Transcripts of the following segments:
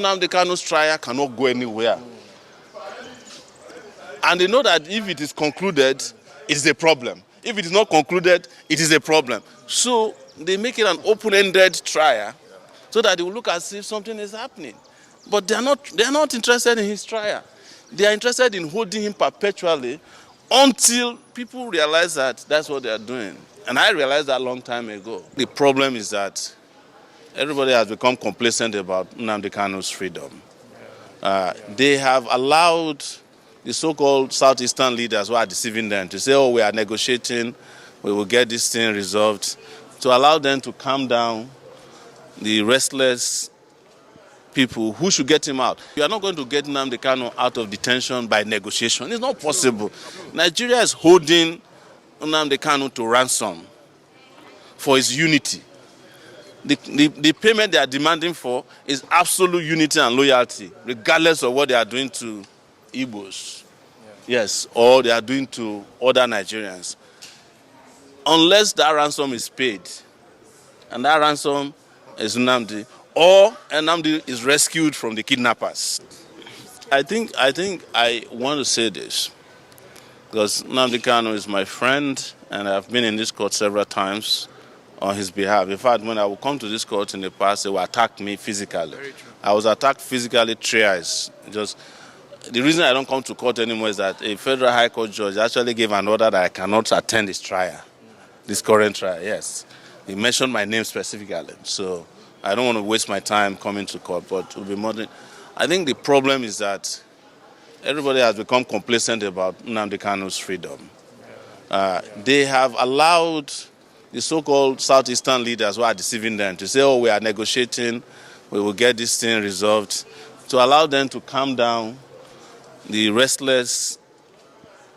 Nnamdi Kanu's trial cannot go anywhere. And they know that if it is concluded, it is a problem. If it is not concluded, it is a problem. So they make it an open-ended trial so that they will look as if something is happening. But they are not interested in his trial. They are interested in holding him perpetually until people realize that that's what they are doing. And I realized that a long time ago. The problem is that everybody has become complacent about Nnamdi Kanu's freedom. They have allowed the so-called Southeastern leaders who are deceiving them to say, oh, we are negotiating, we will get this thing resolved, to allow them to calm down the restless people who should get him out. You are not going to get Nnamdi Kanu out of detention by negotiation. It's not possible. Nigeria is holding Nnamdi Kanu to ransom for his unity. The payment they are demanding for is absolute unity and loyalty, regardless of what they are doing to Igbos, yes, or they are doing to other Nigerians. Unless that ransom is paid, and that ransom is Nnamdi, or Nnamdi is rescued from the kidnappers. I think I want to say this, because Nnamdi Kanu is my friend, and I've been in this court several times on his behalf. In fact, when I would come to this court in the past, they would attack me physically. I was attacked physically thrice. The reason I don't come to court anymore is that a federal high court judge actually gave an order that I cannot attend this trial, this current trial, yes. He mentioned my name specifically, so I don't want to waste my time coming to court, but it will be more than... I think the problem is that everybody has become complacent about Nnamdi Kanu's freedom. They have allowed the so-called Southeastern leaders who are deceiving them to say, oh, we are negotiating, we will get this thing resolved, to allow them to calm down the restless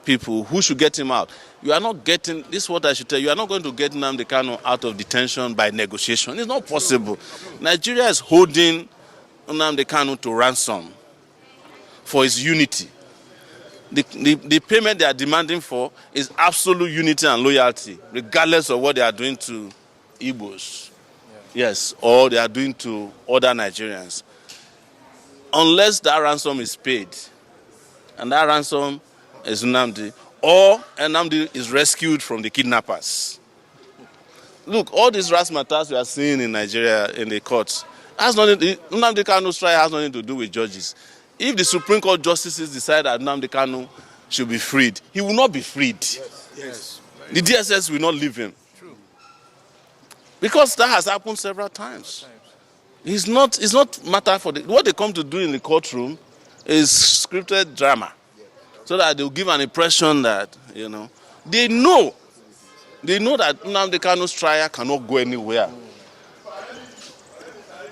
people who should get him out. You are not getting, this is what I should tell you, you are not going to get Nnamdi Kanu out of detention by negotiation. It's not possible. Nigeria is holding Nnamdi Kanu to ransom for his unity. The payment they are demanding for is absolute unity and loyalty, regardless of what they are doing to Igbos, yes, or they are doing to other Nigerians. Unless that ransom is paid, and that ransom is Nnamdi, or Nnamdi is rescued from the kidnappers. Look, all these razzmatazz we are seeing in Nigeria in the courts, Nnamdi Kanu's trial has nothing to do with judges. If the Supreme Court justices decide that Nnamdi Kanu should be freed, he will not be freed. Yes. The DSS will not leave him. True. Because that has happened several times. It's not matter for what they come to do in the courtroom is scripted drama, so that they'll give an impression that, they know that Nnamdi Kanu's trial cannot go anywhere.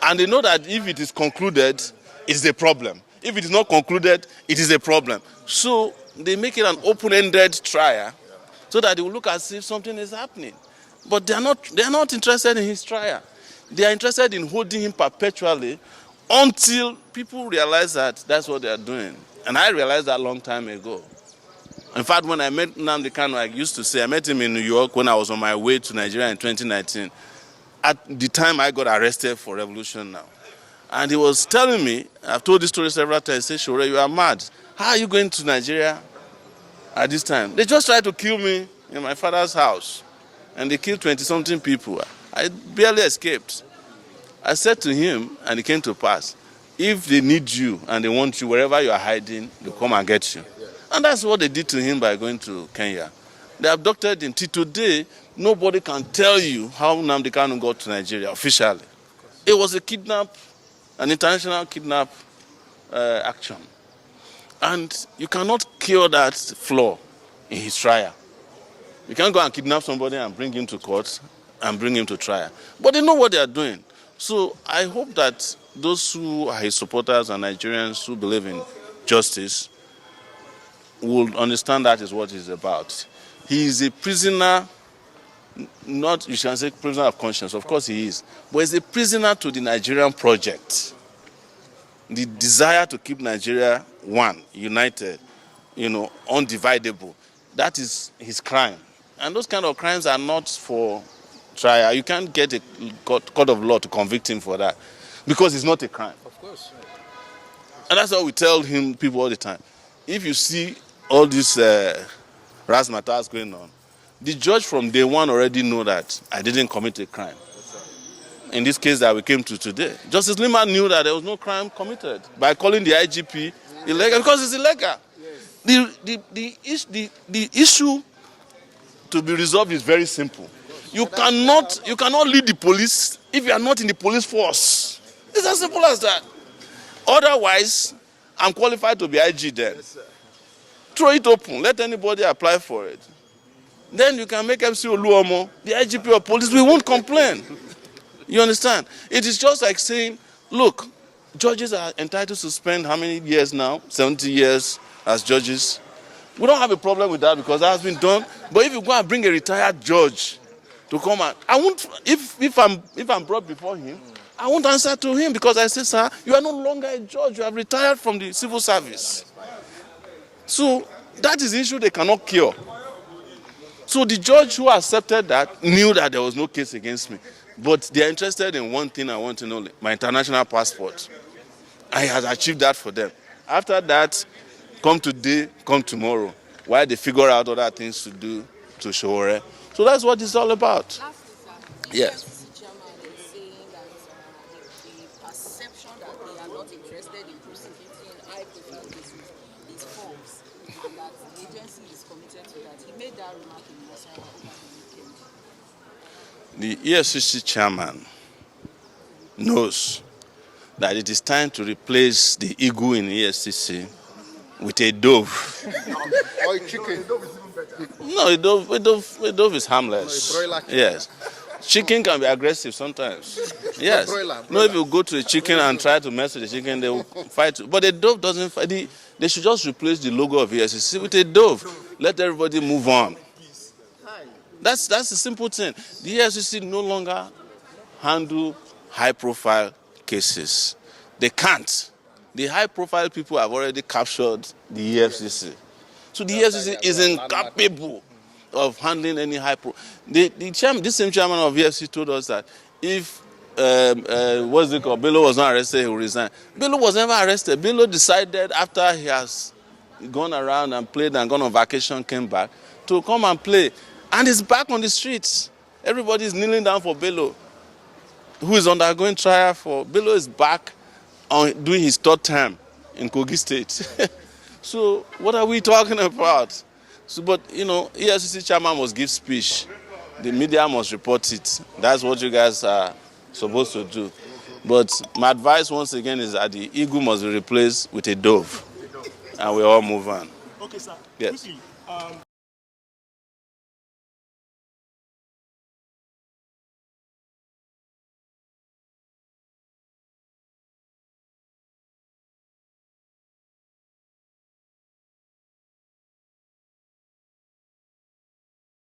And they know that if it is concluded, it is a problem. If it is not concluded, it is a problem. So they make it an open-ended trial so that they will look as if something is happening. But they are not interested in his trial. They are interested in holding him perpetually until people realize that that's what they are doing. And I realized that a long time ago. In fact, when I met Nnamdi Kanu, I used to say, I met him in New York when I was on my way to Nigeria in 2019. At the time I got arrested for revolution now. And he was telling me, I've told this story several times, he said, Sowore, you are mad. How are you going to Nigeria at this time? They just tried to kill me in my father's house. And they killed 20-something people. I barely escaped. I said to him, and it came to pass, if they need you and they want you, wherever you are hiding, they'll come and get you. And that's what they did to him by going to Kenya. They abducted him. Till today, nobody can tell you how Nnamdi Kanu got to Nigeria officially. It was a kidnap, an international kidnap action. And you cannot cure that flaw in his trial. You can't go and kidnap somebody and bring him to court and bring him to trial. But they know what they are doing. So I hope that those who are his supporters and Nigerians who believe in justice will understand that is what he's about. He is a prisoner, not, you can say prisoner of conscience, of course he is, but he's a prisoner to the Nigerian project. The desire to keep Nigeria one, united, undividable. That is his crime. And those kind of crimes are not for trial. You can't get a court of law to convict him for that because it's not a crime. Of course. And that's what we tell people all the time. If you see all these razzmatazz going on, the judge from day one already know that I didn't commit a crime. In this case that we came to today, Justice Lima knew that there was no crime committed by calling the IGP illegal because it's illegal. The issue to be resolved is very simple. You cannot lead the police if you are not in the police force. It's as simple as that. Otherwise, I'm qualified to be IG then. Yes, throw it open. Let anybody apply for it. Then you can make MC Oluomo the IGP of police. We won't complain. You understand? It is just like saying, look, judges are entitled to spend how many years now? 70 years as judges. We don't have a problem with that because that has been done. But if you go and bring a retired judge to come and I won't, if I'm brought before him, I won't answer to him because I say, sir, you are no longer a judge. You have retired from the civil service. So that is the issue they cannot cure. So the judge who accepted that knew that there was no case against me. But they are interested in one thing I want to know, my international passport. I have achieved that for them. After that, come today, come tomorrow. While they figure out other things to do to Sowore. So that's what it's all about. Yes. Interested in prosecuting IPOB his forms, and that the agency is committed to that. He made that remark in Nasarawa over the weekend. The EFCC chairman knows that it is time to replace the eagle in EFCC with a dove. Or a chicken. No, a dove is harmless. No, a broiler chicken. Yes. Chicken can be aggressive sometimes. Yes. Broiler. No, if you go to a chicken and try to mess with the chicken, they will fight. But a dove doesn't fight. They should just replace the logo of EFCC with a dove. Let everybody move on. That's the simple thing. The EFCC no longer handle high-profile cases. They can't. The high-profile people have already captured the EFCC. So the EFCC is incapable of handling any this same chairman of EFCC told us that if what's it called, Bello was not arrested, he will resign. Bello was never arrested. Bello decided after he has gone around and played and gone on vacation, came back to come and play. And he's back on the streets. Everybody is kneeling down for Bello, who is undergoing trial for. Bello is back on doing his third term in Kogi State. So what are we talking about? So, but, you know, EFCC chairman must give speech. The media must report it. That's what you guys are supposed to do. But my advice, once again, is that the eagle must be replaced with a dove. And we all move on. Okay, sir. Yes. Quickly,